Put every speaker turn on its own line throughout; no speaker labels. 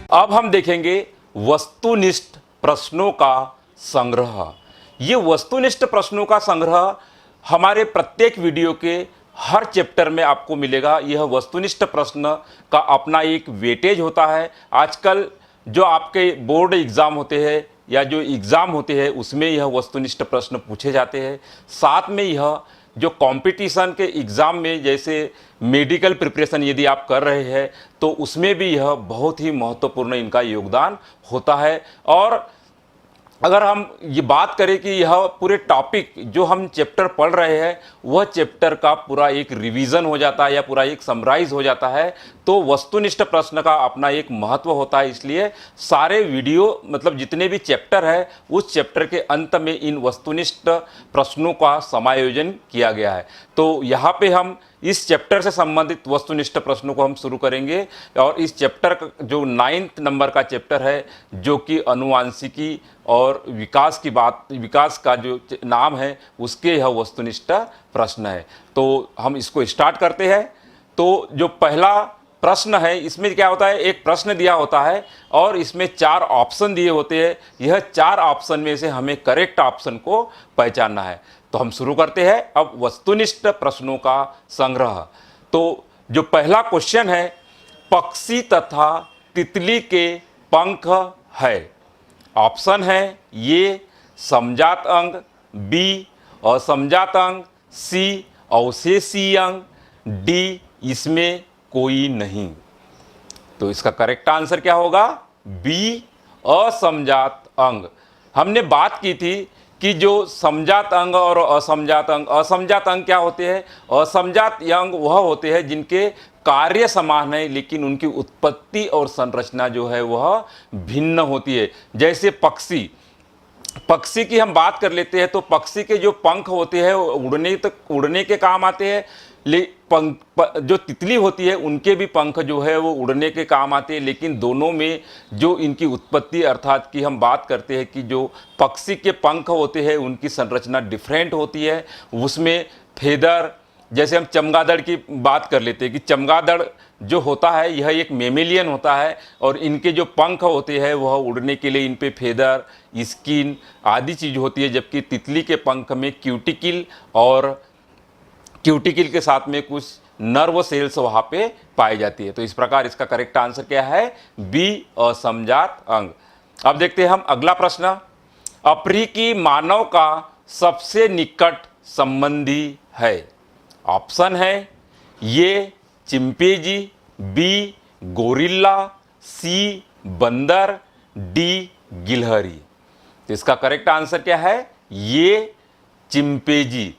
अब हम देखेंगे वस्तुनिष्ठ प्रश्नों का संग्रह। ये वस्तुनिष्ठ प्रश्नों का संग्रह हमारे प्रत्येक वीडियो के हर चैप्टर में आपको मिलेगा। यह वस्तुनिष्ठ प्रश्न का अपना एक वेटेज होता है। आजकल जो आपके बोर्ड एग्ज़ाम होते हैं या जो एग्ज़ाम होते हैं उसमें यह वस्तुनिष्ठ प्रश्न पूछे जाते हैं। साथ में यह जो कंपटीशन के एग्ज़ाम में जैसे मेडिकल प्रिपरेशन यदि आप कर रहे हैं तो उसमें भी यह बहुत ही महत्वपूर्ण इनका योगदान होता है। और अगर हम ये बात करें कि यह पूरे टॉपिक जो हम चैप्टर पढ़ रहे हैं वह चैप्टर का पूरा एक रिवीजन हो जाता है या पूरा एक समराइज हो जाता है, तो वस्तुनिष्ठ प्रश्न का अपना एक महत्व होता है। इसलिए सारे वीडियो मतलब जितने भी चैप्टर है उस चैप्टर के अंत में इन वस्तुनिष्ठ प्रश्नों का समायोजन किया गया है। तो यहाँ पे हम इस चैप्टर से संबंधित वस्तुनिष्ठ प्रश्नों को हम शुरू करेंगे। और इस चैप्टर का जो 9th नंबर का चैप्टर है जो कि अनुवांशिकी और विकास का जो नाम है उसके यह वस्तुनिष्ठ प्रश्न है। तो हम इसको स्टार्ट करते हैं। तो जो पहला प्रश्न है इसमें क्या होता है, एक प्रश्न दिया होता है और इसमें 4 ऑप्शन दिए होते हैं। यह 4 ऑप्शन में से हमें करेक्ट ऑप्शन को पहचानना है। तो हम शुरू करते हैं अब वस्तुनिष्ठ प्रश्नों का संग्रह। तो जो पहला क्वेश्चन है, पक्षी तथा तितली के पंख है। ऑप्शन है ये समजात अंग, बी असमजात अंग, सी अवशेषीय अंग, डी इसमें कोई नहीं। तो इसका करेक्ट आंसर क्या होगा, बी असमजात अंग। हमने बात की थी कि जो समजात अंग और असमजात अंग क्या होते हैं। असमजात अंग वह होते हैं जिनके कार्य समान है लेकिन उनकी उत्पत्ति और संरचना जो है वह भिन्न होती है। जैसे पक्षी की हम बात कर लेते हैं तो पक्षी के जो पंख होते हैं उड़ने के काम आते हैं। जो तितली होती है उनके भी पंख जो है वो उड़ने के काम आते हैं, लेकिन दोनों में जो इनकी उत्पत्ति अर्थात कि हम बात करते हैं कि जो पक्षी के पंख होते हैं उनकी संरचना डिफरेंट होती है। उसमें फेदर, जैसे हम चमगादड़ की बात कर लेते हैं कि चमगादड़ जो होता है यह एक मेमेलियन होता है और इनके जो पंख होते हैं वह उड़ने के लिए इन पे फेदर, स्किन आदि चीज़ होती है, जबकि तितली के पंख में क्यूटिकल के साथ में कुछ नर्व सेल्स वहाँ पे पाई जाती है। तो इस प्रकार इसका करेक्ट आंसर क्या है, बी असमजात अंग। अब देखते हैं हम अगला प्रश्न। अफ्रीकी मानव का सबसे निकट संबंधी है। ऑप्शन है ये चिंपैंजी, बी गोरिल्ला, सी बंदर, डी गिलहरी। तो इसका करेक्ट आंसर क्या है, ये चिंपैंजी।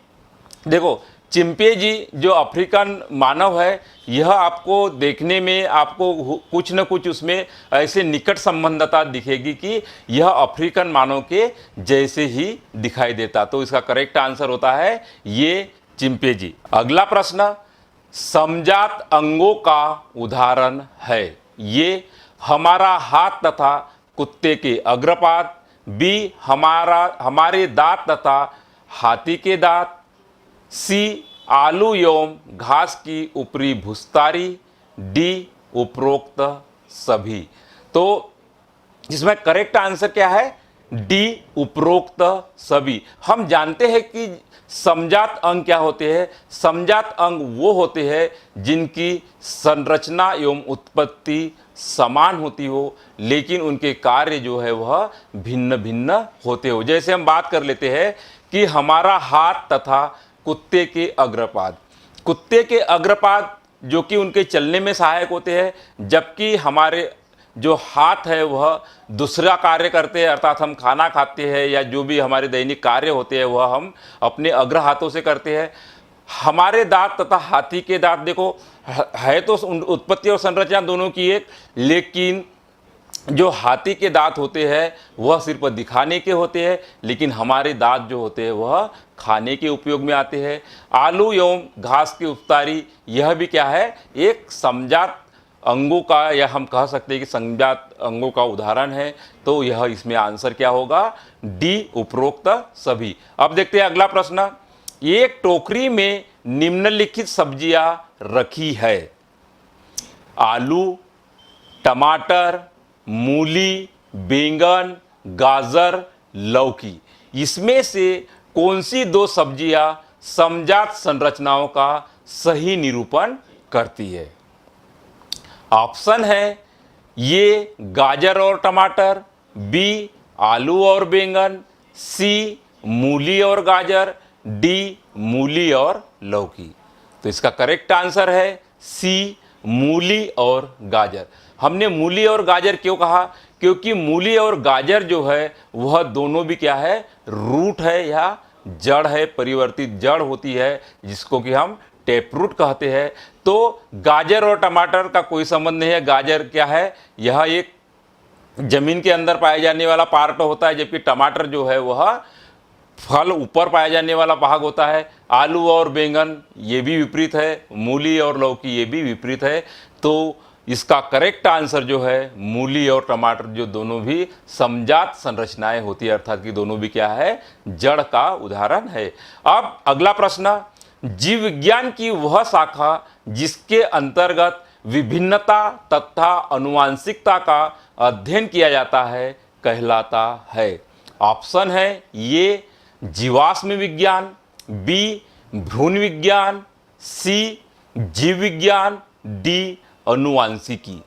देखो चिंपैंजी जो अफ्रीकन मानव है यह आपको देखने में आपको कुछ न कुछ उसमें ऐसे निकट संबंधता दिखेगी कि यह अफ्रीकन मानव के जैसे ही दिखाई देता। तो इसका करेक्ट आंसर होता है ये चिंपैंजी। अगला प्रश्न, समजात अंगों का उदाहरण है। ये हमारा हाथ तथा कुत्ते के अग्रपाद, बी हमारे दांत तथा हाथी के दांत, सी आलू एवं घास की ऊपरी भुस्तारी, डी उपरोक्त सभी। तो इसमें करेक्ट आंसर क्या है, डी उपरोक्त सभी। हम जानते हैं कि समजात अंग क्या होते हैं। समजात अंग वो होते हैं जिनकी संरचना एवं उत्पत्ति समान होती हो लेकिन उनके कार्य जो है वह भिन्न भिन्न होते हो। जैसे हम बात कर लेते हैं कि हमारा हाथ तथा कुत्ते के अग्रपाद जो कि उनके चलने में सहायक होते हैं, जबकि हमारे जो हाथ है वह दूसरा कार्य करते हैं, अर्थात हम खाना खाते हैं या जो भी हमारे दैनिक कार्य होते हैं वह हम अपने अग्र हाथों से करते हैं। हमारे दांत तथा हाथी के दांत देखो है तो उत्पत्ति और संरचना दोनों की एक, लेकिन जो हाथी के दांत होते हैं वह सिर्फ दिखाने के होते हैं, लेकिन हमारे दांत जो होते हैं वह खाने के उपयोग में आते हैं। आलू एवं घास की उपतारी यह भी क्या है, एक समजात अंगों का या हम कह सकते हैं कि समजात अंगों का उदाहरण है। तो यह इसमें आंसर क्या होगा, डी उपरोक्त सभी। अब देखते हैं अगला प्रश्न। एक टोकरी में निम्नलिखित सब्जियां रखी है। आलू, टमाटर, मूली, बैंगन, गाजर, लौकी। इसमें से कौन सी दो सब्जियां समजात संरचनाओं का सही निरूपण करती है? ऑप्शन है ये गाजर और टमाटर, बी आलू और बैंगन, सी मूली और गाजर, डी मूली और लौकी। तो इसका करेक्ट आंसर है सी मूली और गाजर। हमने मूली और गाजर क्यों कहा? क्योंकि मूली और गाजर जो है वह दोनों भी क्या है? रूट है या जड़ है, परिवर्तित जड़ होती है, जिसको कि हम टेप रूट कहते हैं। तो गाजर और टमाटर का कोई संबंध नहीं है। गाजर क्या है? यह एक जमीन के अंदर पाए जाने वाला पार्ट होता है, जबकि टमाटर जो है वह फल ऊपर पाया जाने वाला भाग होता है। आलू और बैंगन ये भी विपरीत है, मूली और लौकी ये भी विपरीत है। तो इसका करेक्ट आंसर जो है मूली और टमाटर, जो दोनों भी समजात संरचनाएं होती है, अर्थात कि दोनों भी क्या है? जड़ का उदाहरण है। अब अगला प्रश्न, जीव विज्ञान की वह शाखा जिसके अंतर्गत विभिन्नता तथा अनुवांशिकता का अध्ययन किया जाता है कहलाता है? ऑप्शन है ये जीवाश्म विज्ञान, बी भ्रूण विज्ञान, सी जीव विज्ञान, डी अनुवांशिकी।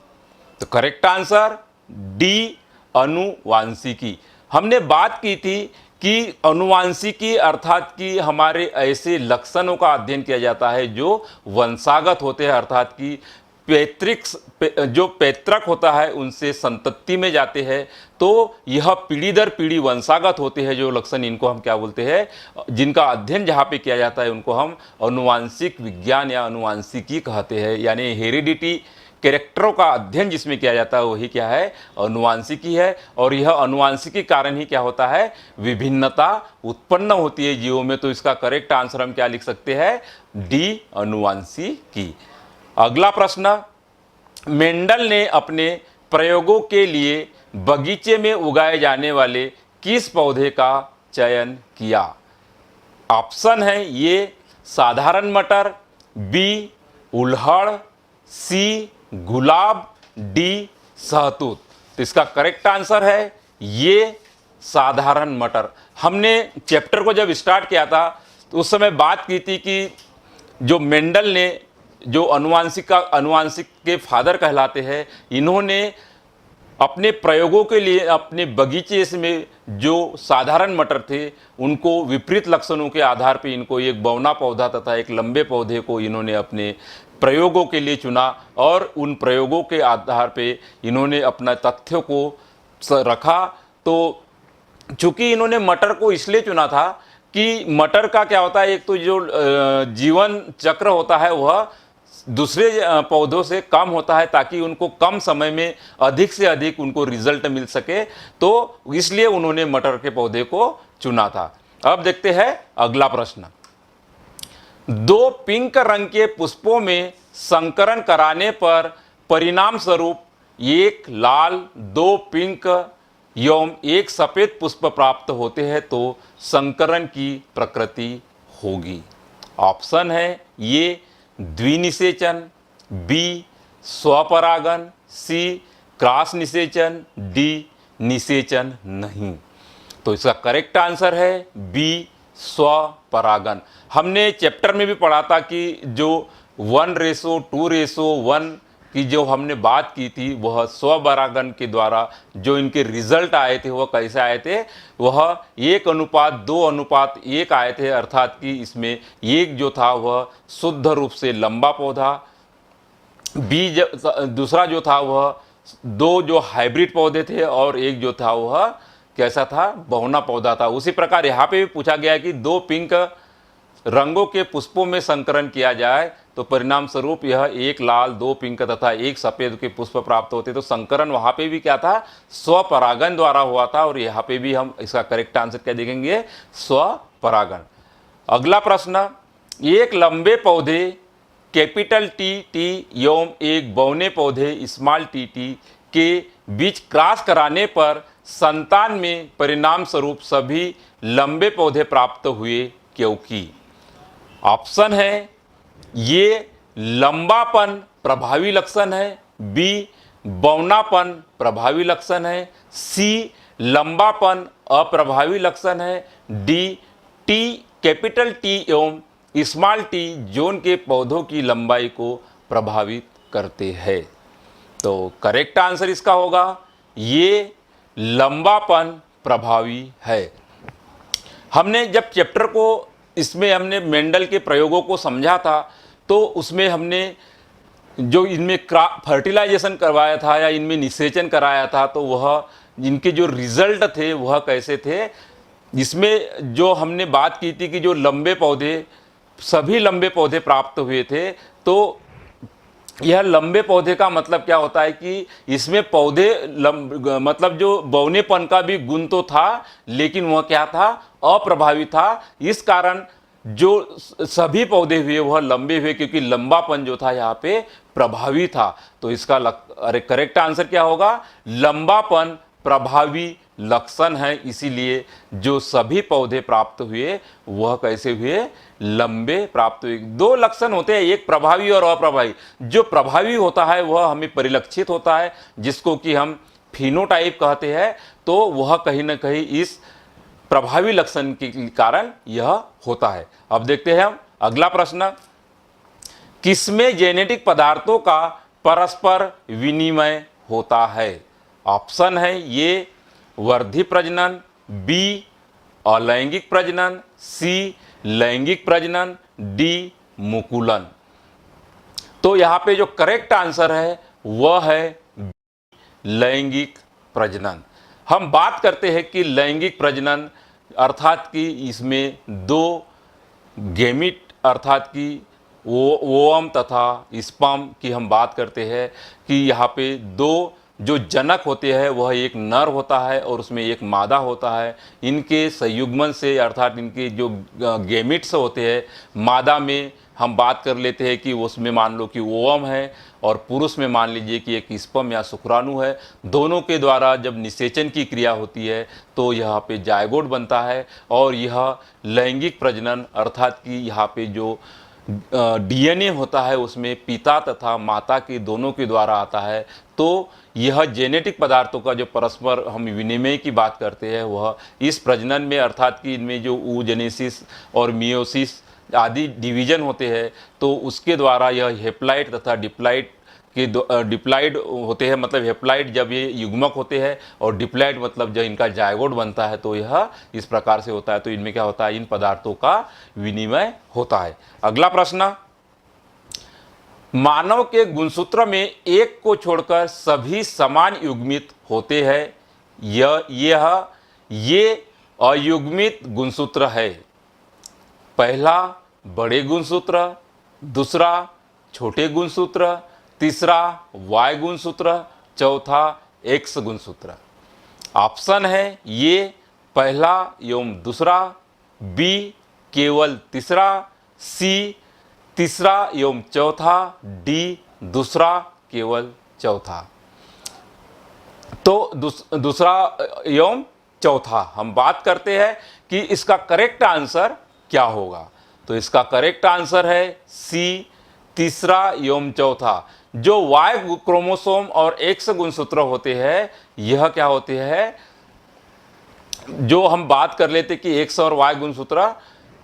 तो करेक्ट आंसर डी अनुवांशिकी। हमने बात की थी कि अनुवांशिकी अर्थात कि हमारे ऐसे लक्षणों का अध्ययन किया जाता है जो वंशागत होते हैं, अर्थात कि जो पैतृक होता है उनसे संतति में जाते हैं। तो यह पीढ़ी दर पीढ़ी वंशागत होते हैं जो लक्षण, इनको हम क्या बोलते हैं? जिनका अध्ययन जहाँ पे किया जाता है उनको हम अनुवांशिक विज्ञान या अनुवांशिकी कहते हैं। यानी हेरिडिटी कैरेक्टरों का अध्ययन जिसमें किया जाता है वही क्या है? अनुवांशिकी है। और यह अनुवांशिकी कारण ही क्या होता है? विभिन्नता उत्पन्न होती है जीवों में। तो इसका करेक्ट आंसर हम क्या लिख सकते हैं? डी अनुवांशिकी। अगला प्रश्न, मेंडल ने अपने प्रयोगों के लिए बगीचे में उगाए जाने वाले किस पौधे का चयन किया? ऑप्शन है ये साधारण मटर, बी उल्हड़, सी गुलाब, डी सहतूत। तो इसका करेक्ट आंसर है ये साधारण मटर। हमने चैप्टर को जब स्टार्ट किया था तो उस समय बात की थी कि जो मेंडल ने, जो अनुवांशिक के फादर कहलाते हैं, इन्होंने अपने प्रयोगों के लिए अपने बगीचे में जो साधारण मटर थे उनको विपरीत लक्षणों के आधार पर इनको एक बौना पौधा तथा एक लंबे पौधे को इन्होंने अपने प्रयोगों के लिए चुना। और उन प्रयोगों के आधार पे इन्होंने अपना तथ्यों को रखा। तो चूंकि इन्होंने मटर को इसलिए चुना था कि मटर का क्या होता है, एक तो जो जीवन चक्र होता है वह दूसरे पौधों से कम होता है, ताकि उनको कम समय में अधिक से अधिक उनको रिजल्ट मिल सके। तो इसलिए उन्होंने मटर के पौधे को चुना था। अब देखते हैं अगला प्रश्न, दो पिंक रंग के पुष्पों में संकरण कराने पर परिणाम स्वरूप एक लाल, दो पिंक एवं एक सफेद पुष्प प्राप्त होते हैं तो संकरण की प्रकृति होगी। ऑप्शन है ये द्विनिषेचन, बी स्वपरागन, सी क्रॉस निषेचन, डी निषेचन नहीं। तो इसका करेक्ट आंसर है बी स्वपरागन। हमने चैप्टर में भी पढ़ा था कि जो 1:2:1 की जो हमने बात की थी वह स्वपरागन के द्वारा जो इनके रिजल्ट आए थे वह कैसे आए थे? वह 1:2:1 आए थे। अर्थात कि इसमें एक जो था वह शुद्ध रूप से लंबा पौधा, बी दूसरा जो था वह दो जो हाइब्रिड पौधे थे, और एक जो था वह कैसा था? बहुना पौधा था। उसी प्रकार यहाँ पे भी पूछा गया कि दो पिंक रंगों के पुष्पों में संकरण किया जाए तो परिणाम स्वरूप यह एक लाल, दो पिंक तथा एक सफेद के पुष्प प्राप्त होते। तो संकरण वहाँ पे भी क्या था? स्वपरागन द्वारा हुआ था। और यहाँ पे भी हम इसका करेक्ट आंसर क्या देखेंगे? स्वपरागन। अगला प्रश्न, एक लंबे पौधे कैपिटल टी एवं एक बौने पौधे स्मॉल टी के बीच क्रॉस कराने पर संतान में परिणाम स्वरूप सभी लंबे पौधे प्राप्त हुए क्योंकि? ऑप्शन है ये लंबापन प्रभावी लक्षण है, बी बौनापन प्रभावी लक्षण है, सी लंबापन अप्रभावी लक्षण है, डी टी कैपिटल टी एवं स्मॉल टी जोन के पौधों की लंबाई को प्रभावित करते हैं। तो करेक्ट आंसर इसका होगा ये लंबापन प्रभावी है। हमने जब चैप्टर को इसमें हमने मेंडल के प्रयोगों को समझा था तो उसमें हमने जो इनमें फर्टिलाइजेशन करवाया था या इनमें निषेचन कराया था तो वह इनके जो रिजल्ट थे वह कैसे थे। इसमें जो हमने बात की थी कि जो लंबे पौधे सभी लंबे पौधे प्राप्त हुए थे, तो यह लंबे पौधे का मतलब क्या होता है कि इसमें पौधे मतलब जो बौनेपन का भी गुण तो था लेकिन वह क्या था, अप्रभावी था। इस कारण जो सभी पौधे हुए वह लंबे हुए क्योंकि लंबापन जो था यहाँ पे प्रभावी था। तो इसका करेक्ट आंसर क्या होगा, लंबापन प्रभावी लक्षण है, इसीलिए जो सभी पौधे प्राप्त हुए वह कैसे हुए, लंबे प्राप्त हुए। दो लक्षण होते हैं, एक प्रभावी और अप्रभावी। जो प्रभावी होता है वह हमें परिलक्षित होता है जिसको कि हम फिनोटाइप कहते हैं, तो वह कहीं ना कहीं इस प्रभावी लक्षण के कारण यह होता है। अब देखते हैं हम अगला प्रश्न, किसमें जेनेटिक पदार्थों का परस्पर विनिमय होता है। ऑप्शन है ये वर्धी प्रजनन, बी अलैंगिक प्रजनन, सी लैंगिक प्रजनन, डी मुकुलन। तो यहाँ पे जो करेक्ट आंसर है वह है लैंगिक प्रजनन। हम बात करते हैं कि लैंगिक प्रजनन अर्थात कि इसमें दो गेमिट अर्थात कि ओवम तथा स्पर्म की हम बात करते हैं कि यहाँ पे दो जो जनक होते हैं वह एक नर होता है और उसमें एक मादा होता है। इनके संयुग्मन से अर्थात इनके जो गेमिट्स होते हैं, मादा में हम बात कर लेते हैं कि उसमें मान लो कि ओवम है और पुरुष में मान लीजिए कि एक स्पर्म या शुक्राणु है। दोनों के द्वारा जब निषेचन की क्रिया होती है तो यहाँ पे जायगोट बनता है और यह लैंगिक प्रजनन अर्थात कि यहाँ पे जो डीएनए होता है उसमें पिता तथा माता के दोनों के द्वारा आता है। तो यह जेनेटिक पदार्थों का जो परस्पर हम विनिमय की बात करते हैं वह इस प्रजनन में अर्थात कि इनमें जो oogenesis और मियोसिस आदि डिवीजन होते हैं तो उसके द्वारा यह हेप्लाइड तथा डिप्लाइड के डिप्लाइड होते हैं। मतलब हेप्लाइड जब ये युग्मक होते हैं और डिप्लाइड मतलब जब इनका जायगोट बनता है तो यह इस प्रकार से होता है। तो इनमें क्या होता है, इन पदार्थों का विनिमय होता है। अगला प्रश्न, मानव के गुणसूत्र में एक को छोड़कर सभी समान युग्मित होते हैं। ये अयुग्मित गुणसूत्र है। पहला बड़े गुणसूत्र, दूसरा छोटे गुणसूत्र, तीसरा वाई गुणसूत्र, चौथा एक्स गुणसूत्र। ऑप्शन है ये पहला एवं दूसरा, बी केवल तीसरा, सी तीसरा एवं चौथा, डी दूसरा केवल चौथा। तो दूसरा एवं चौथा हम बात करते हैं कि इसका करेक्ट आंसर क्या होगा। तो इसका करेक्ट आंसर है सी तीसरा एवं चौथा। जो वाई क्रोमोसोम और एक्स गुणसूत्र होते हैं यह क्या होते हैं, जो हम बात कर लेते कि एक्स और वाई गुणसूत्र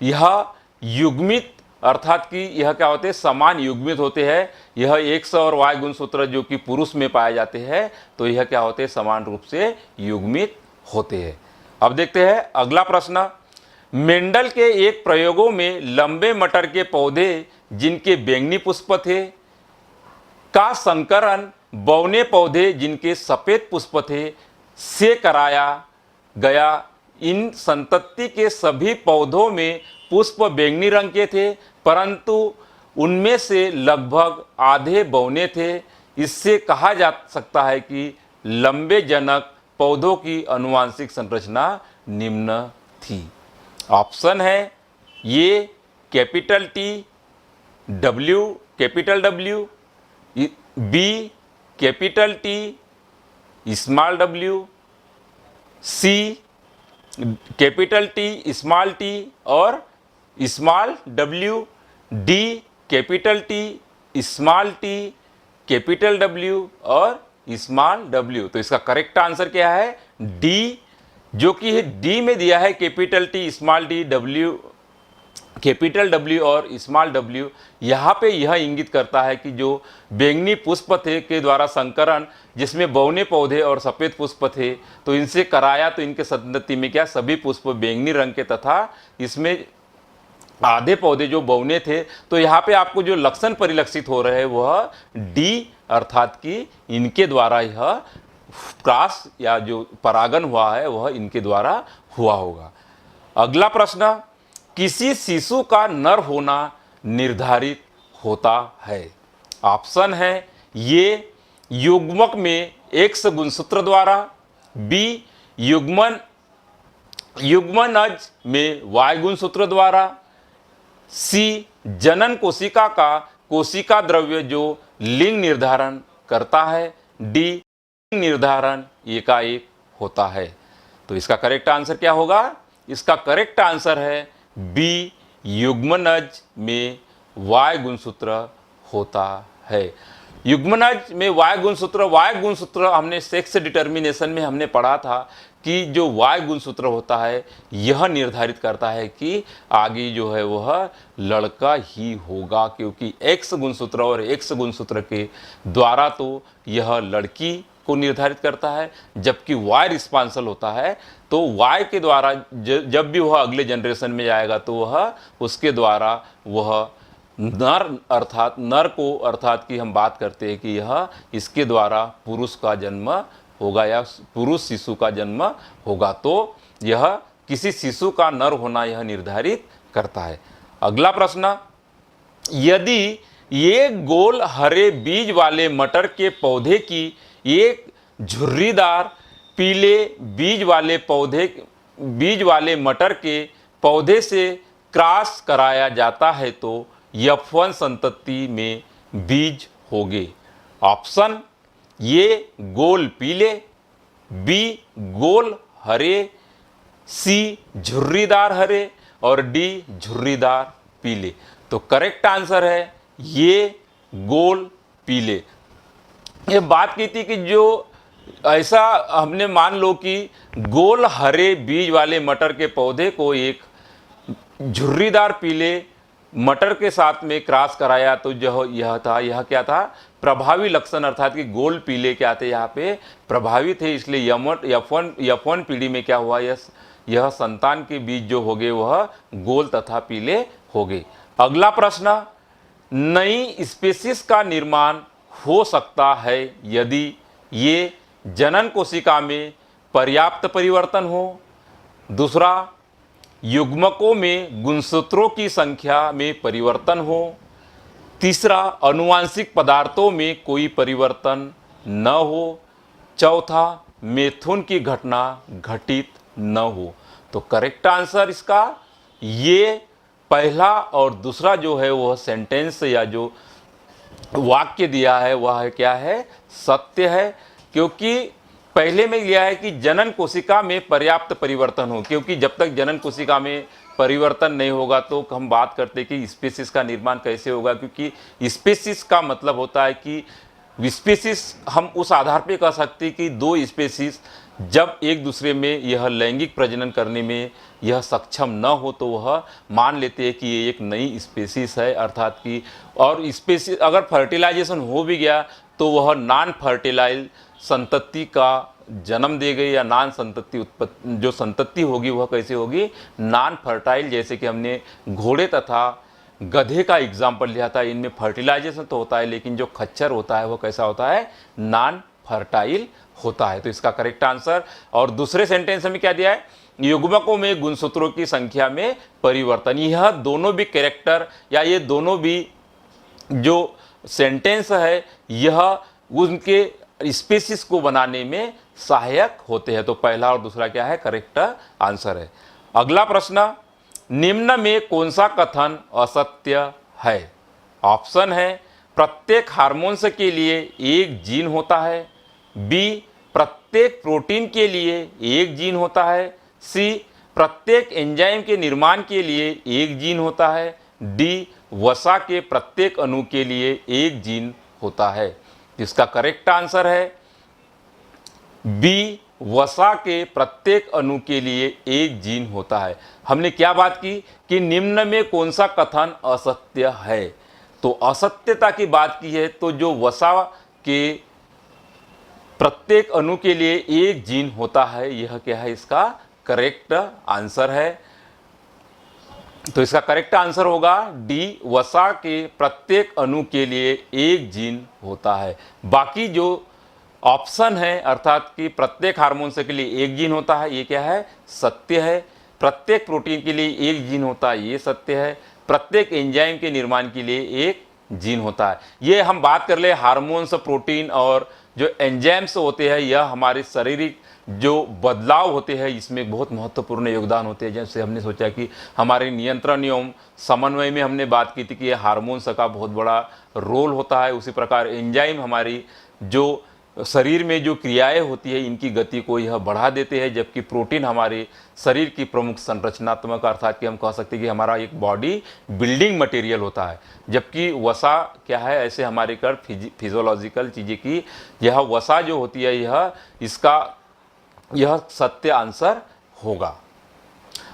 यह युग्मित अर्थात कि यह क्या होते हैं, समान युग्मित होते हैं। यह एक्स और वाई गुणसूत्र जो कि पुरुष में पाए जाते हैं तो यह क्या होते हैं, समान रूप से युग्मित होते हैं। अब देखते हैं अगला प्रश्न, मेंडल के एक प्रयोगों में लंबे मटर के पौधे जिनके बैंगनी पुष्प थे का संकरण बौने पौधे जिनके सफेद पुष्प थे से कराया गया। इन संतति के सभी पौधों में पुष्प बैंगनी रंग के थे परंतु उनमें से लगभग आधे बौने थे। इससे कहा जा सकता है कि लंबे जनक पौधों की आनुवंशिक संरचना निम्न थी। ऑप्शन है ये capital T W capital W, B capital T small W, C capital T small T और small W, D capital T small T capital W और स्मॉल डब्ल्यू। तो इसका करेक्ट आंसर क्या है? डी, जो कि डी में दिया है capital T small D W, capital W और स्मॉल डब्ल्यू। यहाँ पे यह इंगित करता है कि जो बैंगनी पुष्प थे के द्वारा संकरण, जिसमें बौने पौधे और सफ़ेद पुष्प थे, तो इनसे कराया तो इनके संतति में क्या सभी पुष्प बैंगनी रंग के तथा इसमें आधे पौधे जो बौने थे। तो यहाँ पे आपको जो लक्षण परिलक्षित हो रहे हैं वह डी, अर्थात कि इनके द्वारा यह क्रॉस या जो परागन हुआ है वह इनके द्वारा हुआ होगा। अगला प्रश्न, किसी शिशु का नर होना निर्धारित होता है? ऑप्शन है ये युग्मक में एक्स गुणसूत्र द्वारा, बी युग्मनज में वाई गुणसूत्र द्वारा, सी जनन कोशिका का कोशिका द्रव्य जो लिंग निर्धारण करता है, डी लिंग निर्धारण एकाएक होता है। तो इसका करेक्ट आंसर क्या होगा? इसका करेक्ट आंसर है बी, युग्मनज में वाई गुणसूत्र होता है। युग्मनज में वाई गुणसूत्र हमने सेक्स डिटर्मिनेशन में हमने पढ़ा था कि जो वाई गुणसूत्र होता है यह निर्धारित करता है कि आगे जो है वह लड़का ही होगा, क्योंकि एक्स गुणसूत्र और एक्स गुणसूत्र के द्वारा तो यह लड़की को निर्धारित करता है, जबकि वाई रिस्पांसल होता है तो वाई के द्वारा जब भी वह अगले जनरेशन में जाएगा तो वह उसके द्वारा वह नर अर्थात नर को अर्थात कि हम बात करते हैं कि यह इसके द्वारा पुरुष का जन्म होगा या पुरुष शिशु का जन्म होगा। तो यह किसी शिशु का नर होना यह निर्धारित करता है। अगला प्रश्न, यदि एक गोल हरे बीज वाले मटर के पौधे की एक झुर्रीदार पीले बीज वाले मटर के पौधे से क्रॉस कराया जाता है तो F1 संतति में बीज होंगे। ऑप्शन ए गोल पीले, बी गोल हरे, सी झुर्रीदार हरे और डी झुर्रीदार पीले। तो करेक्ट आंसर है ये गोल पीले। ये बात की थी कि जो ऐसा हमने मान लो कि गोल हरे बीज वाले मटर के पौधे को एक झुर्रीदार पीले मटर के साथ में क्रॉस कराया तो जो यह क्या था प्रभावी लक्षण, अर्थात कि गोल पीले क्या थे यहाँ पे प्रभावी थे, इसलिए F1 पीढ़ी में क्या हुआ यह संतान के बीज जो हो गए वह गोल तथा पीले हो गए। अगला प्रश्न, नई स्पीशीज का निर्माण हो सकता है यदि ये जनन कोशिका में पर्याप्त परिवर्तन हो, दूसरा युग्मकों में गुणसूत्रों की संख्या में परिवर्तन हो, तीसरा अनुवांशिक पदार्थों में कोई परिवर्तन न हो, चौथा मैथुन की घटना घटित न हो। तो करेक्ट आंसर इसका ये पहला और दूसरा जो है वह सेंटेंस या जो वाक्य दिया है वह क्या है सत्य है, क्योंकि पहले में लिया है कि जनन कोशिका में पर्याप्त परिवर्तन हो, क्योंकि जब तक जनन कोशिका में परिवर्तन नहीं होगा तो हम बात करते कि स्पीशीज का निर्माण कैसे होगा, क्योंकि स्पीशीज का मतलब होता है कि स्पीशीज हम उस आधार पे कह सकते हैं कि दो स्पीशीज जब एक दूसरे में यह लैंगिक प्रजनन करने में यह सक्षम न हो तो वह मान लेते हैं कि ये एक नई स्पीशीज है, अर्थात कि और स्पीशीज अगर फर्टिलाइजेशन हो भी गया तो वह नॉन फर्टिलाइज संतति का जन्म दे गई या नॉन संतति उत्पत्ति जो संतति होगी वह कैसे होगी नॉन फर्टाइल। जैसे कि हमने घोड़े तथा गधे का एग्जाम्पल लिया था, इनमें फर्टिलाइजेशन तो होता है लेकिन जो खच्चर होता है वह कैसा होता है नॉन फर्टाइल होता है। तो इसका करेक्ट आंसर, और दूसरे सेंटेंस में क्या दिया है युग्मकों में गुणसूत्रों की संख्या में परिवर्तन। यह दोनों भी कैरेक्टर या ये दोनों भी जो सेंटेंस है यह उनके स्पीशीज को बनाने में सहायक होते हैं। तो पहला और दूसरा क्या है करेक्ट आंसर है। अगला प्रश्न, निम्न में कौन सा कथन असत्य है? ऑप्शन है प्रत्येक हार्मोन्स के लिए एक जीन होता है, बी प्रत्येक प्रोटीन के लिए एक जीन होता है, सी प्रत्येक एंजाइम के निर्माण के लिए एक जीन होता है, डी वसा के प्रत्येक अणु के लिए एक जीन होता है। इसका करेक्ट आंसर है बी वसा के प्रत्येक अणु के लिए एक जीन होता है। हमने क्या बात की कि निम्न में कौन सा कथन असत्य है, तो असत्यता की बात की है, तो जो वसा के प्रत्येक अणु के लिए एक जीन होता है, यह क्या है, इसका करेक्ट आंसर है। तो इसका करेक्ट आंसर होगा डी, वसा के प्रत्येक अणु के लिए एक जीन होता है। बाकी जो ऑप्शन है अर्थात कि प्रत्येक हार्मोन के लिए एक जीन होता है, ये क्या है, सत्य है। प्रत्येक प्रोटीन के लिए एक जीन होता है, ये सत्य है। प्रत्येक एंजाइम के निर्माण के लिए एक जीन होता है। ये हम बात कर ले हार्मोन्स, प्रोटीन और जो एंजाइम्स होते हैं, यह हमारे शारीरिक जो बदलाव होते हैं इसमें बहुत महत्वपूर्ण योगदान होते हैं। जैसे हमने सोचा कि हमारे नियंत्रण एवं समन्वय में हमने बात की थी कि यह हार्मोन्स का बहुत बड़ा रोल होता है, उसी प्रकार एंजाइम हमारी जो शरीर में जो क्रियाएं होती है इनकी गति को यह बढ़ा देते हैं, जबकि प्रोटीन हमारे शरीर की प्रमुख संरचनात्मक अर्थात कि हम कह सकते हैं कि हमारा एक बॉडी बिल्डिंग मटेरियल होता है, जबकि वसा क्या है, ऐसे हमारे कर फिजियोलॉजिकल चीज़ें की यह वसा जो होती है यह सत्य आंसर होगा।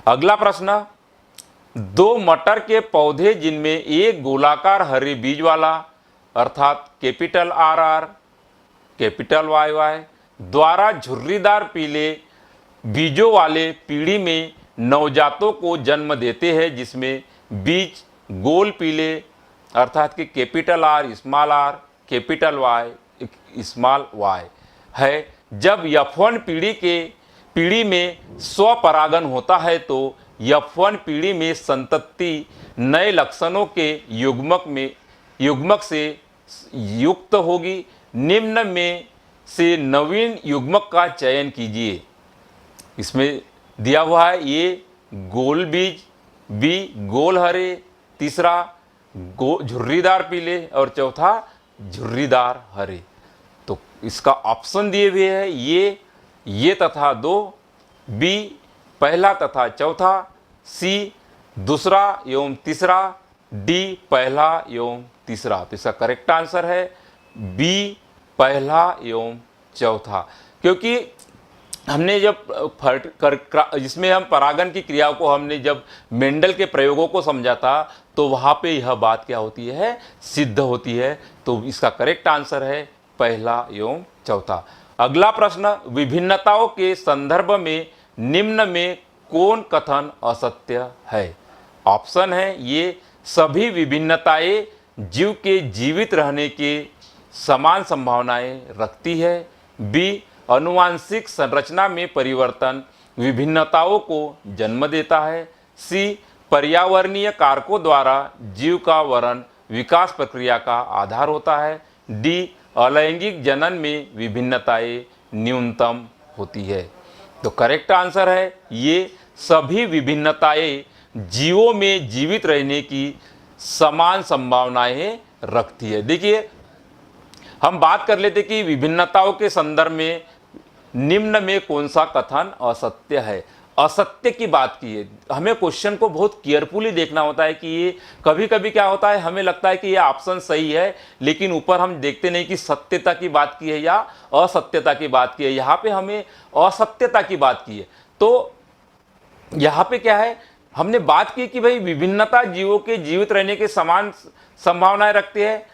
अगला प्रश्न, दो मटर के पौधे जिनमें एक गोलाकार हरे बीज वाला अर्थात कैपिटल RR कैपिटल YY द्वारा झुर्रीदार पीले बीजों वाले पीढ़ी में नवजातों को जन्म देते हैं, जिसमें बीज गोल पीले अर्थात कि capital R small r capital Y small y है। जब F1 पीढ़ी में स्वपरागन होता है तो F1 पीढ़ी में संतति नए लक्षणों के युग्मक से युक्त होगी। निम्न में से नवीन युग्मक का चयन कीजिए। इसमें दिया हुआ है ए गोल बीज, बी गोल हरे, तीसरा झुर्रीदार पीले और चौथा झुर्रीदार हरे। तो इसका ऑप्शन दिए हुए है ये तथा दो, बी पहला तथा चौथा, सी दूसरा एवं तीसरा, डी पहला एवं तीसरा। तो इसका करेक्ट आंसर है बी पहला एवं चौथा, क्योंकि हमने जब जिसमें हम परागन की क्रियाओं को हमने जब मेंडल के प्रयोगों को समझा था तो वहाँ पे यह बात क्या होती है, सिद्ध होती है। तो इसका करेक्ट आंसर है पहला एवं चौथा। अगला प्रश्न, विभिन्नताओं के संदर्भ में निम्न में कौन कथन असत्य है। ऑप्शन है ये सभी विभिन्नताएं जीव के जीवित रहने के समान संभावनाएं रखती है, बी आनुवांशिक संरचना में परिवर्तन विभिन्नताओं को जन्म देता है, सी पर्यावरणीय कारकों द्वारा जीव का वर्ण विकास प्रक्रिया का आधार होता है, डी अलैंगिक जनन में विभिन्नताएं न्यूनतम होती है। तो करेक्ट आंसर है ये सभी विभिन्नताएं जीवों में जीवित रहने की समान संभावनाएं रखती है। देखिए हम बात कर लेते कि विभिन्नताओं के संदर्भ में निम्न में कौन सा कथन असत्य है। असत्य की बात की है, हमें क्वेश्चन को बहुत केयरफुली देखना होता है कि ये कभी कभी क्या होता है, हमें लगता है कि ये ऑप्शन सही है लेकिन ऊपर हम देखते नहीं कि सत्यता की बात की है या असत्यता की बात की है। यहाँ पे हमें असत्यता की बात की है, तो यहाँ पे क्या है, हमने बात की कि भाई विभिन्नता जीवों के जीवित रहने के समान संभावनाएं रखती है,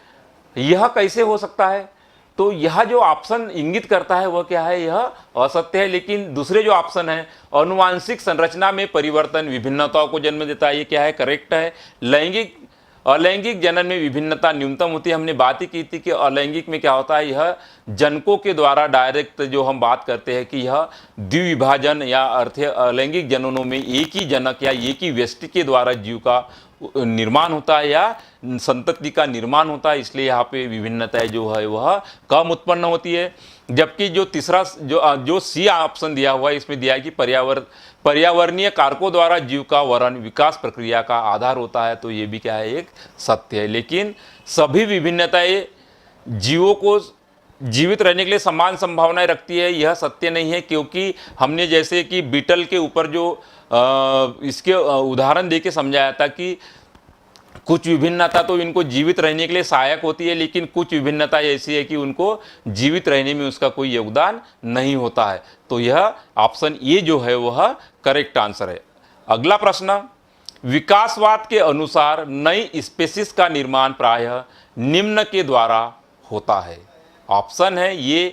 यह कैसे हो सकता है। तो यह जो ऑप्शन इंगित करता है वह क्या है, यह असत्य है। लेकिन दूसरे जो ऑप्शन है आनुवांशिक संरचना में परिवर्तन विभिन्नताओं को जन्म देता है, ये क्या है, करेक्ट है। अलैंगिक जनन में विभिन्नता न्यूनतम होती है। हमने बात ही की थी कि अलैंगिक में क्या होता है, यह जनकों के द्वारा डायरेक्ट जो हम बात करते हैं कि यह द्विविभाजन या अर्थ अलैंगिक जननों में एक ही जनक या एक ही व्यष्टि के द्वारा जीव का निर्माण होता है या संतति का निर्माण होता है, इसलिए यहाँ पे विभिन्नताएं जो है वह कम उत्पन्न होती है। जबकि जो तीसरा जो सी ऑप्शन दिया हुआ है इसमें दिया है कि पर्यावरणीय कारकों द्वारा जीव का वर्ण विकास प्रक्रिया का आधार होता है, तो ये भी क्या है, एक सत्य है। लेकिन सभी विभिन्नताएं जीवों को जीवित रहने के लिए समान संभावनाएं रखती है, यह सत्य नहीं है। क्योंकि हमने जैसे कि बीटल के ऊपर जो इसके उदाहरण देके समझाया था कि कुछ विभिन्नता तो इनको जीवित रहने के लिए सहायक होती है, लेकिन कुछ विभिन्नता ऐसी है कि उनको जीवित रहने में उसका कोई योगदान नहीं होता है। तो यह ऑप्शन ए जो है वह करेक्ट आंसर है। अगला प्रश्न, विकासवाद के अनुसार नई स्पीशीज का निर्माण प्रायः निम्न के द्वारा होता है। ऑप्शन है ये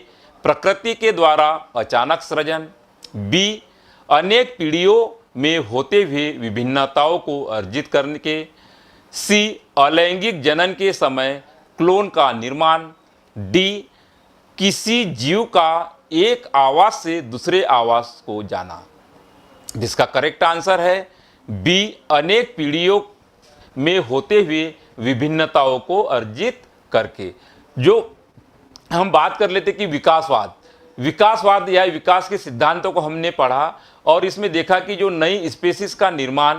प्रकृति के द्वारा अचानक सृजन, बी अनेक पीढ़ियों में होते हुए विभिन्नताओं को अर्जित करने के, सी अलैंगिक जनन के समय क्लोन का निर्माण, डी किसी जीव का एक आवास से दूसरे आवास को जाना। जिसका करेक्ट आंसर है बी अनेक पीढ़ियों में होते हुए विभिन्नताओं को अर्जित करके। जो हम बात कर लेते कि विकासवाद या विकास के सिद्धांतों को हमने पढ़ा और इसमें देखा कि जो नई स्पीशीज का निर्माण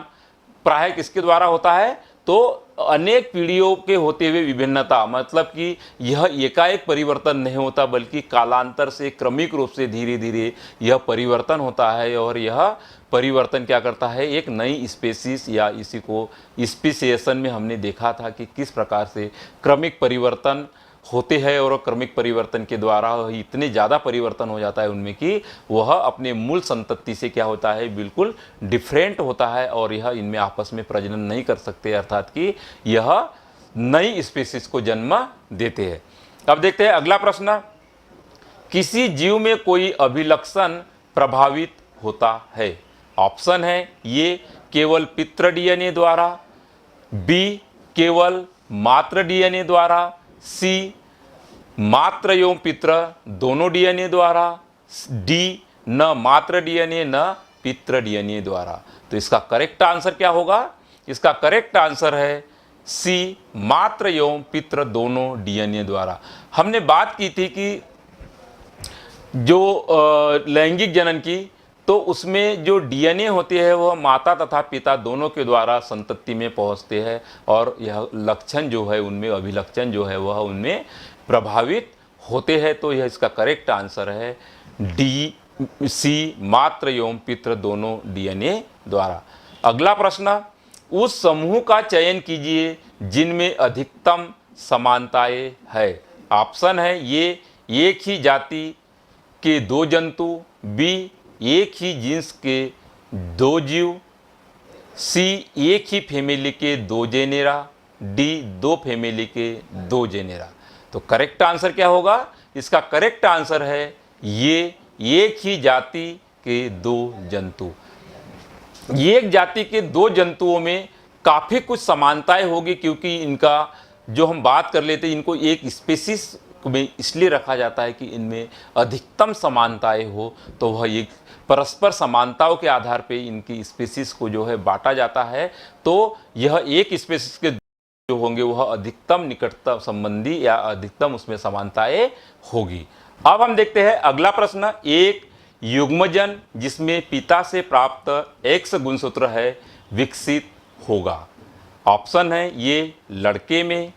प्रायः किसके द्वारा होता है, तो अनेक पीढ़ियों के होते हुए विभिन्नता, मतलब कि यह एकाएक परिवर्तन नहीं होता बल्कि कालांतर से क्रमिक रूप से धीरे धीरे यह परिवर्तन होता है। और यह परिवर्तन क्या करता है, एक नई स्पीशीज या इसी को स्पीसिएशन में हमने देखा था कि किस प्रकार से क्रमिक परिवर्तन होते हैं और क्रमिक परिवर्तन के द्वारा इतने ज़्यादा परिवर्तन हो जाता है उनमें कि वह अपने मूल संतति से क्या होता है, बिल्कुल डिफरेंट होता है और यह इनमें आपस में प्रजनन नहीं कर सकते, अर्थात कि यह नई स्पीशीज को जन्म देते हैं। अब देखते हैं अगला प्रश्न, किसी जीव में कोई अभिलक्षण प्रभावित होता है। ऑप्शन है ये केवल पितृ डीएनए द्वारा, बी केवल मातृ डीएनए द्वारा, सी मातृ एवं पितृ दोनों डीएनए द्वारा, डी न मातृ डीएनए न पितृ डीएनए द्वारा। तो इसका करेक्ट आंसर क्या होगा, इसका करेक्ट आंसर है सी मातृ एवं पितृ दोनों डीएनए द्वारा। हमने बात की थी कि जो लैंगिक जनन की, तो उसमें जो डीएनए होते हैं वह माता तथा पिता दोनों के द्वारा संतति में पहुंचते हैं और यह लक्षण जो है उनमें, अभिलक्षण जो है वह उनमें प्रभावित होते हैं। तो यह इसका करेक्ट आंसर है डी सी मातृ एवं पितृ दोनों डीएनए द्वारा। अगला प्रश्न, उस समूह का चयन कीजिए जिनमें अधिकतम समानताएं है। ऑप्शन है ये एक ही जाति के दो जंतु, बी एक ही जीन्स के दो जीव, सी एक ही फैमिली के दो जेनेरा, डी दो फैमिली के दो जेनेरा। तो करेक्ट आंसर क्या होगा, इसका करेक्ट आंसर है ये एक ही जाति के दो जंतु। एक जाति के दो जंतुओं में काफ़ी कुछ समानताएं होगी, क्योंकि इनका जो हम बात कर लेते हैं इनको एक स्पीशीज में इसलिए रखा जाता है कि इनमें अधिकतम समानताएं हो, तो वह एक परस्पर समानताओं के आधार पे इनकी स्पीशीज को जो है बांटा जाता है। तो यह एक स्पीशीज के जो होंगे वह अधिकतम निकटता संबंधी या अधिकतम उसमें समानताएं होगी। अब हम देखते हैं अगला प्रश्न, एक युग्मजन जिसमें पिता से प्राप्त एक्स गुणसूत्र है विकसित होगा। ऑप्शन है ये लड़के में,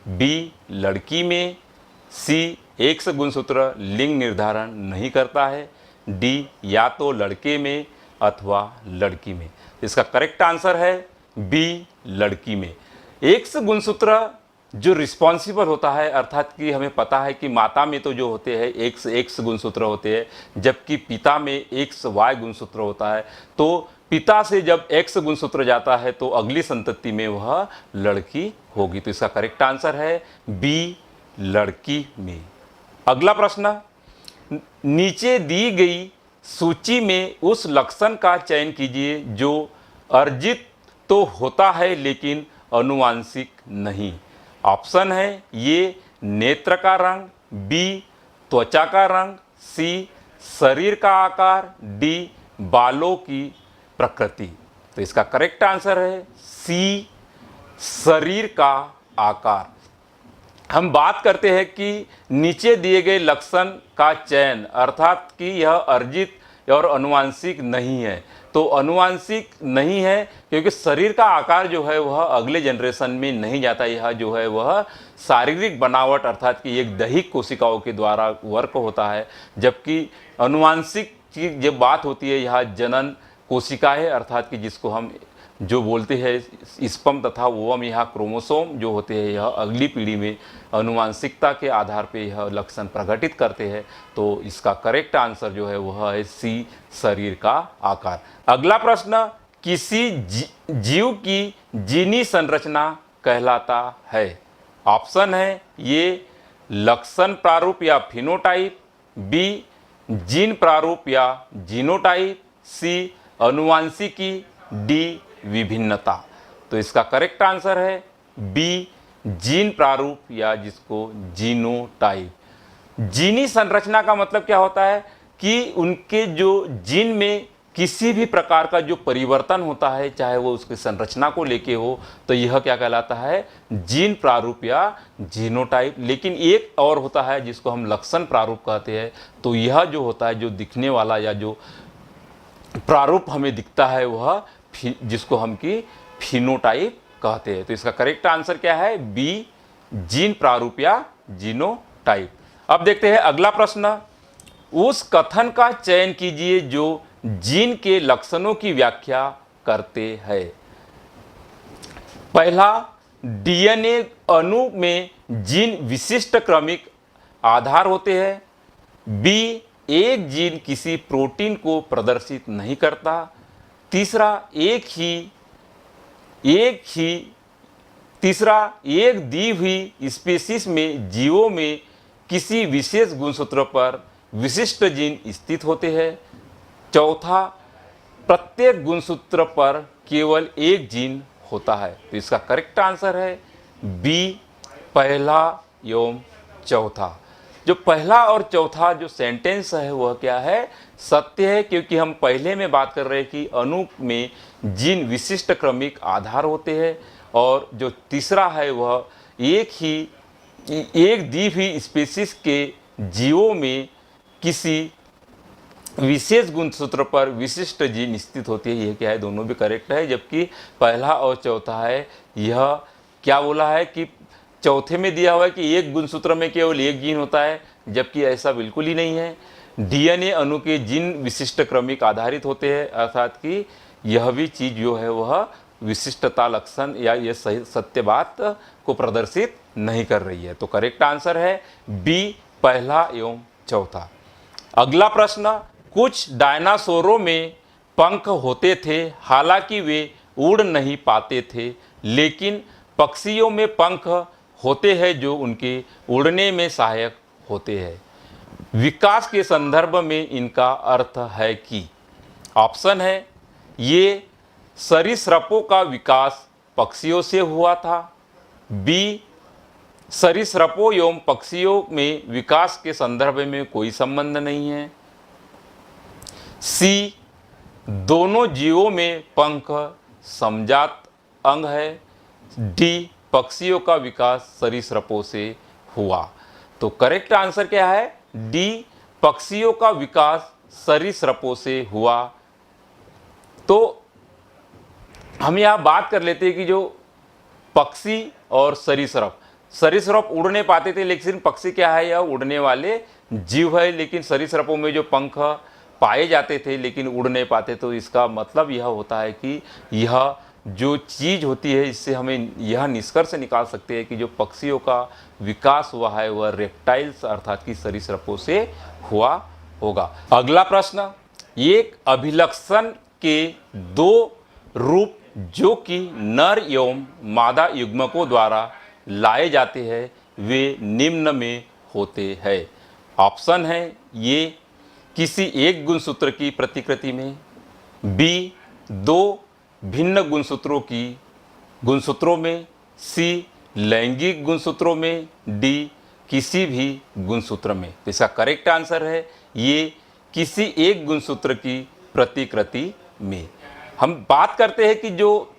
बी लड़की में, सी एक्स गुणसूत्र लिंग निर्धारण नहीं करता है, डी या तो लड़के में अथवा लड़की में। इसका करेक्ट आंसर है बी लड़की में। एक्स गुणसूत्र जो रिस्पॉन्सिबल होता है, अर्थात कि हमें पता है कि माता में तो जो होते हैं एक्स गुणसूत्र होते हैं, जबकि पिता में एक्स वाई गुणसूत्र होता है। तो पिता से जब एक्स गुणसूत्र जाता है तो अगली संतति में वह लड़की होगी। तो इसका करेक्ट आंसर है बी लड़की में। अगला प्रश्न, नीचे दी गई सूची में उस लक्षण का चयन कीजिए जो अर्जित तो होता है लेकिन अनुवांशिक नहीं। ऑप्शन है ये नेत्र का रंग, बी त्वचा का रंग, सी शरीर का आकार, डी बालों की प्रकृति। तो इसका करेक्ट आंसर है सी शरीर का आकार। हम बात करते हैं कि नीचे दिए गए लक्षण का चयन, अर्थात कि यह अर्जित और अनुवांशिक नहीं है। तो अनुवांशिक नहीं है क्योंकि शरीर का आकार जो है वह अगले जनरेशन में नहीं जाता। यह जो है वह शारीरिक बनावट, अर्थात कि एक दैहिक कोशिकाओं के द्वारा वर्क होता है, जबकि अनुवांशिक की जब बात होती है यह जनन कोशिका है, अर्थात कि जिसको हम जो बोलते हैं स्पर्म तथा ओवम, यह क्रोमोसोम जो होते हैं यह अगली पीढ़ी में अनुवांशिकता के आधार पर यह लक्षण प्रकटित करते हैं। तो इसका करेक्ट आंसर जो है वह है सी, शरीर का आकार। अगला प्रश्न, किसी जीव की जीनी संरचना कहलाता है? ऑप्शन है ये लक्षण प्रारूप या फिनोटाइप, बी जीन प्रारूप या जीनोटाइप, सी अनुवांशिकी, डी विभिन्नता। तो इसका करेक्ट आंसर है बी जीन प्रारूप या जिसको जीनोटाइप। जीनी संरचना का मतलब क्या होता है कि उनके जो जीन में किसी भी प्रकार का जो परिवर्तन होता है, चाहे वो उसकी संरचना को लेके हो, तो यह क्या कहलाता है? जीन प्रारूप या जीनोटाइप। लेकिन एक और होता है जिसको हम लक्षण प्रारूप कहते हैं। तो यह जो होता है, जो दिखने वाला या जो प्रारूप हमें दिखता है, वह जिसको हम की फिनोटाइप कहते हैं। तो इसका करेक्ट आंसर क्या है? बी जीन प्रारूप या जीनोटाइप। अब देखते हैं अगला प्रश्न, उस कथन का चयन कीजिए जो जीन के लक्षणों की व्याख्या करते हैं। पहला, डीएनए अणु में जीन विशिष्ट क्रमिक आधार होते हैं। बी, एक जीन किसी प्रोटीन को प्रदर्शित नहीं करता। तीसरा, एक दी हुई स्पीशीज में जीवों में किसी विशेष गुणसूत्र पर विशिष्ट जीन स्थित होते हैं। चौथा, प्रत्येक गुणसूत्र पर केवल एक जीन होता है। तो इसका करेक्ट आंसर है बी, पहला एवं चौथा। जो पहला और चौथा जो सेंटेंस है वह क्या है? सत्य है, क्योंकि हम पहले में बात कर रहे हैं कि अणु में जीन विशिष्ट क्रमिक आधार होते हैं, और जो तीसरा है वह एक दी हुई स्पीशीज के जीवों में किसी विशेष गुणसूत्र पर विशिष्ट जीन स्थित होती है। यह क्या है? दोनों भी करेक्ट है। जबकि पहला और चौथा है, यह क्या बोला है कि चौथे में दिया हुआ है कि एक गुणसूत्र में केवल एक जीन होता है, जबकि ऐसा बिल्कुल ही नहीं है। डीएनए अणु के जीन विशिष्ट क्रमिक आधारित होते हैं, अर्थात कि यह भी चीज़ जो है वह विशिष्टता लक्षण या ये सही सत्य बात को प्रदर्शित नहीं कर रही है। तो करेक्ट आंसर है बी, पहला एवं चौथा। अगला प्रश्न, कुछ डायनासोरों में पंख होते थे, हालांकि वे उड़ नहीं पाते थे, लेकिन पक्षियों में पंख होते हैं जो उनके उड़ने में सहायक होते हैं। विकास के संदर्भ में इनका अर्थ है कि ऑप्शन है ये सरीसृपों का विकास पक्षियों से हुआ था। बी, सरीसृपों एवं पक्षियों में विकास के संदर्भ में कोई संबंध नहीं है। सी, दोनों जीवों में पंख समजात अंग है। डी, पक्षियों का विकास सरीसृपों से हुआ। तो करेक्ट आंसर क्या है? डी, पक्षियों का विकास सरीसृपों से हुआ। तो हम यहाँ बात कर लेते हैं कि जो पक्षी और सरीसृप उड़ने पाते थे, लेकिन पक्षी क्या है? यह उड़ने वाले जीव है। लेकिन सरीसृपों में जो पंख पाए जाते थे लेकिन उड़ नहीं पाते, तो इसका मतलब यह होता है कि यह जो चीज़ होती है, इससे हमें यह निष्कर्ष निकाल सकते हैं कि जो पक्षियों का विकास हुआ है वह रेप्टाइल्स अर्थात कि सरीसृपों से हुआ होगा। अगला प्रश्न, एक अभिलक्षण के दो रूप जो कि नर एवं मादा युग्मकों द्वारा लाए जाते हैं वे निम्न में होते हैं। ऑप्शन है ये किसी एक गुणसूत्र की प्रतिकृति में, बी, दो भिन्न गुणसूत्रों में, सी, लैंगिक गुणसूत्रों में, डी, किसी भी गुणसूत्र में। तो इसका करेक्ट आंसर है ये किसी एक गुणसूत्र की प्रतिकृति में। हम बात करते हैं कि जो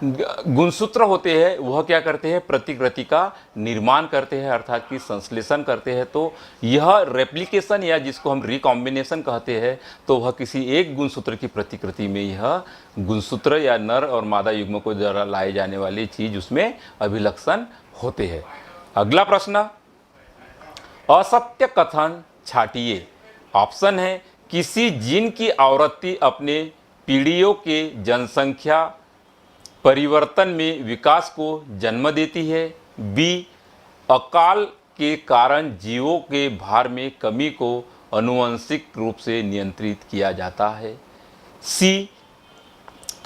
गुणसूत्र होते हैं वह क्या करते हैं? प्रतिकृति का निर्माण करते हैं, अर्थात कि संश्लेषण करते हैं। तो यह रेप्लिकेशन या जिसको हम रिकॉम्बिनेशन कहते हैं, तो वह किसी एक गुणसूत्र की प्रतिकृति में यह गुणसूत्र या नर और मादा युग्म को द्वारा लाए जाने वाली चीज उसमें अभिलक्षण होते हैं। अगला प्रश्न, असत्य कथन छाटिए। ऑप्शन है किसी जीन की आवृत्ति अपने पीढ़ियों के जनसंख्या परिवर्तन में विकास को जन्म देती है। बी, अकाल के कारण जीवों के भार में कमी को आनुवंशिक रूप से नियंत्रित किया जाता है। सी,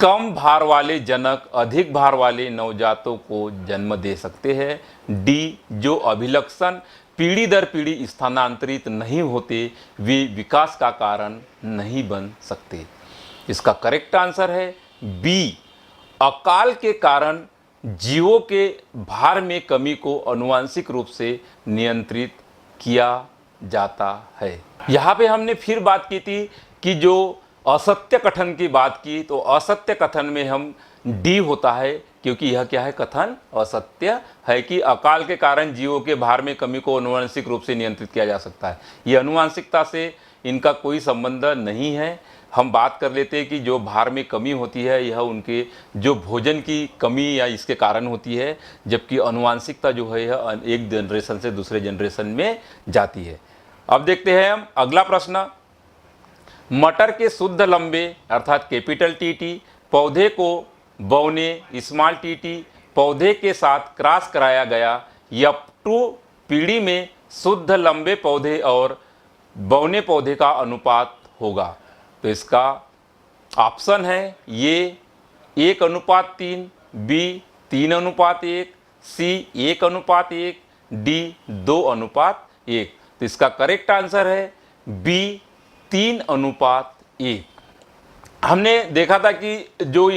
कम भार वाले जनक अधिक भार वाले नवजातों को जन्म दे सकते हैं। डी, जो अभिलक्षण पीढ़ी दर पीढ़ी स्थानांतरित नहीं होते वे विकास का कारण नहीं बन सकते। इसका करेक्ट आंसर है बी, अकाल के कारण जीवों के भार में कमी को आनुवंशिक रूप से नियंत्रित किया जाता है। यहाँ पे हमने फिर बात की थी कि जो असत्य कथन की बात की, तो असत्य कथन में हम डी होता है, क्योंकि यह क्या है, कथन असत्य है कि अकाल के कारण जीवों के भार में कमी को आनुवंशिक रूप से नियंत्रित किया जा सकता है। ये आनुवंशिकता से इनका कोई संबंध नहीं है। हम बात कर लेते हैं कि जो भार में कमी होती है यह उनके जो भोजन की कमी या इसके कारण होती है, जबकि आनुवंशिकता जो है यह एक जनरेशन से दूसरे जनरेशन में जाती है। अब देखते हैं हम अगला प्रश्न। मटर के शुद्ध लंबे अर्थात कैपिटल टीटी पौधे को बौने स्मॉल टीटी पौधे के साथ क्रॉस कराया गया। F2 पीढ़ी में शुद्ध लंबे पौधे और बौने पौधे का अनुपात होगा। तो इसका ऑप्शन है ये 1:3, बी 3:1, सी 1:1, डी 2:1। तो इसका करेक्ट आंसर है बी 3:1। हमने देखा था कि जो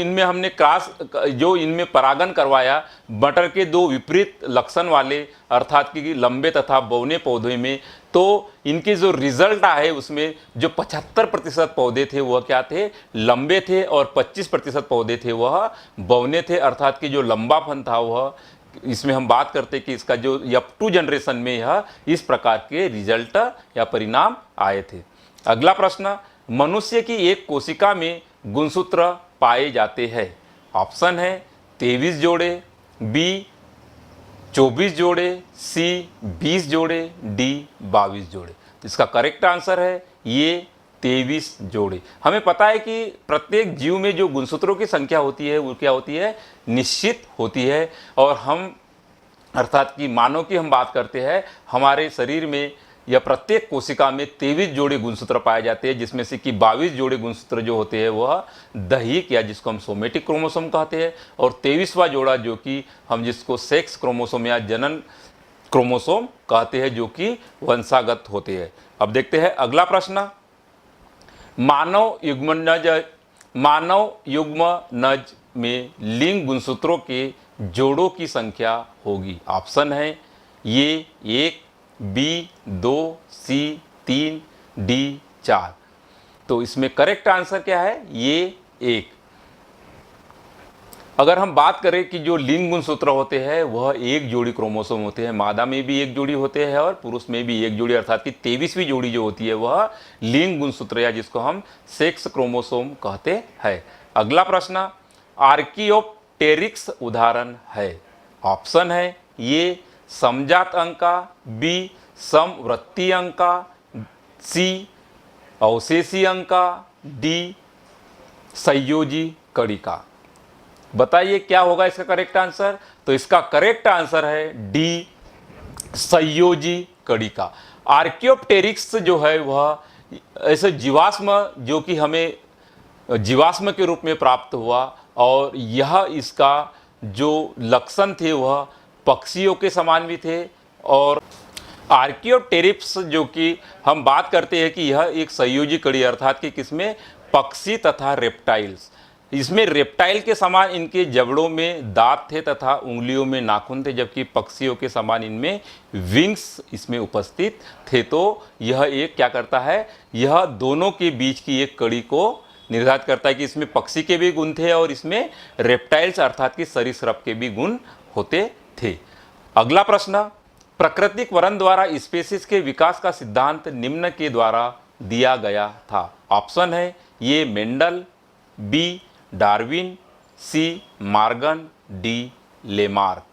इनमें परागण करवाया मटर के दो विपरीत लक्षण वाले अर्थात कि लंबे तथा बौने पौधे में, तो इनके जो रिजल्ट आए उसमें जो 75% पौधे थे वह क्या थे, लंबे थे, और 25% पौधे थे वह बौने थे। अर्थात कि जो लंबापन था वह, इसमें हम बात करते कि इसका जो F2 जनरेशन में यह इस प्रकार के रिजल्ट या परिणाम आए थे। अगला प्रश्न, मनुष्य की एक कोशिका में गुणसूत्र पाए जाते हैं। ऑप्शन है 23 जोड़े, बी 24 जोड़े, सी 20 जोड़े, डी 22 जोड़े। तो इसका करेक्ट आंसर है ये 23 जोड़े। हमें पता है कि प्रत्येक जीव में जो गुणसूत्रों की संख्या होती है वो क्या होती है, निश्चित होती है। और हम अर्थात कि मानव की हम बात करते हैं, हमारे शरीर में या प्रत्येक कोशिका में 23 जोड़े गुणसूत्र पाए जाते हैं, जिसमें से कि 22 जोड़े गुणसूत्र जो होते हैं वह दैहिक या जिसको हम सोमेटिक क्रोमोसोम कहते हैं, और 23वां जोड़ा जो कि हम जिसको सेक्स क्रोमोसोम या जनन क्रोमोसोम कहते हैं, जो कि वंशागत होते हैं। अब देखते हैं अगला प्रश्न। मानव युग्मनज में लिंग गुणसूत्रों के जोड़ों की संख्या होगी। ऑप्शन है ये 1, बी 2, सी 3, डी 4। तो इसमें करेक्ट आंसर क्या है, ये 1। अगर हम बात करें कि जो लिंग गुणसूत्र होते हैं वह एक जोड़ी क्रोमोसोम होते हैं, मादा में भी एक जोड़ी होते हैं और पुरुष में भी एक जोड़ी, अर्थात कि 23वीं जोड़ी जो होती है वह लिंग गुणसूत्र या जिसको हम सेक्स क्रोमोसोम कहते हैं। अगला प्रश्न, आर्कियोप्टेरिक्स उदाहरण है। ऑप्शन है ये समजात अंका, बी समवृत्तीय अंका, सी अवशेषी अंका, डी संयोजी कड़िका। बताइए क्या होगा इसका करेक्ट आंसर। तो इसका करेक्ट आंसर है डी संयोजी कड़िका। आर्कियोप्टेरिक्स जो है वह ऐसे जीवाश्म जो कि हमें जीवाश्म के रूप में प्राप्त हुआ, और यह इसका जो लक्षण थे वह पक्षियों के समान भी थे। और आर्कियोप्टेरिक्स जो कि हम बात करते हैं कि यह एक संयोजी कड़ी अर्थात कि किसमें, पक्षी तथा रेप्टाइल्स। इसमें रेप्टाइल के समान इनके जबड़ों में दांत थे तथा उंगलियों में नाखून थे, जबकि पक्षियों के समान इनमें विंग्स इसमें उपस्थित थे। तो यह एक क्या करता है, यह दोनों के बीच की एक कड़ी को निर्धारित करता है कि इसमें पक्षी के भी गुण थे और इसमें रेप्टाइल्स अर्थात कि सरीसृप के भी गुण होते थे। अगला प्रश्न, प्राकृतिक वर्ण द्वारा स्पीशीज के विकास का सिद्धांत निम्न के द्वारा दिया गया था। ऑप्शन है ये मेंडल, बी डार्विन, सी मार्गन, डी लेमार्क।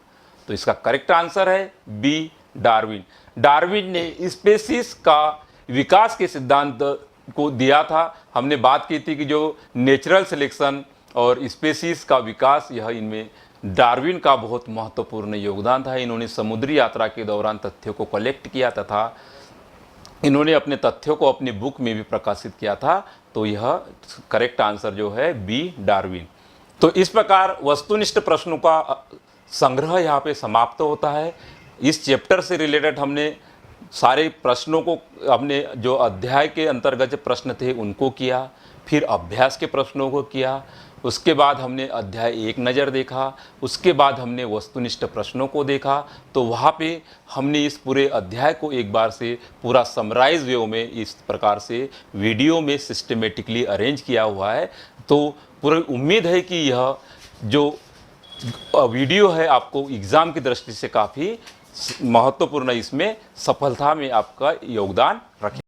तो इसका करेक्ट आंसर है बी डार्विन। डार्विन ने स्पीशीज का विकास के सिद्धांत को दिया था। हमने बात की थी कि जो नेचुरल सिलेक्शन और स्पेसीज का विकास, यह इनमें डार्विन का बहुत महत्वपूर्ण योगदान था। इन्होंने समुद्री यात्रा के दौरान तथ्यों को कलेक्ट किया तथा इन्होंने अपने तथ्यों को अपनी बुक में भी प्रकाशित किया था। तो यह करेक्ट आंसर जो है बी, डार्विन। तो इस प्रकार वस्तुनिष्ठ प्रश्नों का संग्रह यहाँ पे समाप्त होता है। इस चैप्टर से रिलेटेड हमने सारे प्रश्नों को, हमने जो अध्याय के अंतर्गत जो प्रश्न थे उनको किया, फिर अभ्यास के प्रश्नों को किया, उसके बाद हमने अध्याय 1 नज़र देखा, उसके बाद हमने वस्तुनिष्ठ प्रश्नों को देखा। तो वहाँ पे हमने इस पूरे अध्याय को एक बार से पूरा समराइज वे में इस प्रकार से वीडियो में सिस्टमेटिकली अरेंज किया हुआ है। तो पूरी उम्मीद है कि यह जो वीडियो है आपको एग्ज़ाम की दृष्टि से काफ़ी महत्वपूर्ण, इसमें सफलता में आपका योगदान रखे।